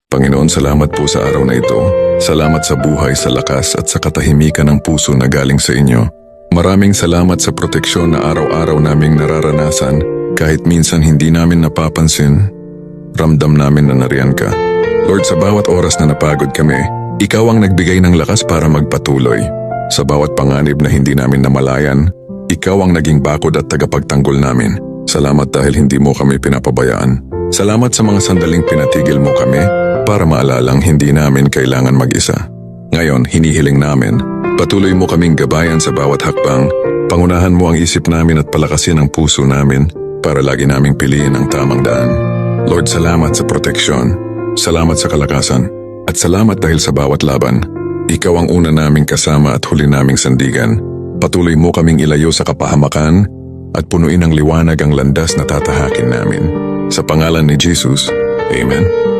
Panginoon, salamat po sa araw na ito. Salamat sa buhay, sa lakas at sa katahimikan ng puso na galing sa inyo. Maraming salamat sa proteksyon na araw-araw naming nararanasan kahit minsan hindi namin napapansin. Ramdam namin na nariyan ka. Lord, sa bawat oras na napagod kami, ikaw ang nagbigay ng lakas para magpatuloy. Sa bawat panganib na hindi namin namalayan, ikaw ang naging bakod at tagapagtanggol namin. Salamat dahil hindi mo kami pinapabayaan. Salamat sa mga sandaling pinatigil mo kami para maalalang hindi namin kailangan mag-isa. Ngayon, hinihiling namin, patuloy mo kaming gabayan sa bawat hakbang, pangunahan mo ang isip namin at palakasin ang puso namin para lagi naming piliin ang tamang daan. Lord, salamat sa proteksyon, salamat sa kalakasan, at salamat dahil sa bawat laban. Ikaw ang una naming kasama at huli naming sandigan. Patuloy mo kaming ilayo sa kapahamakan at punuin ng liwanag ang landas na tatahakin namin. Sa pangalan ni Jesus, Amen.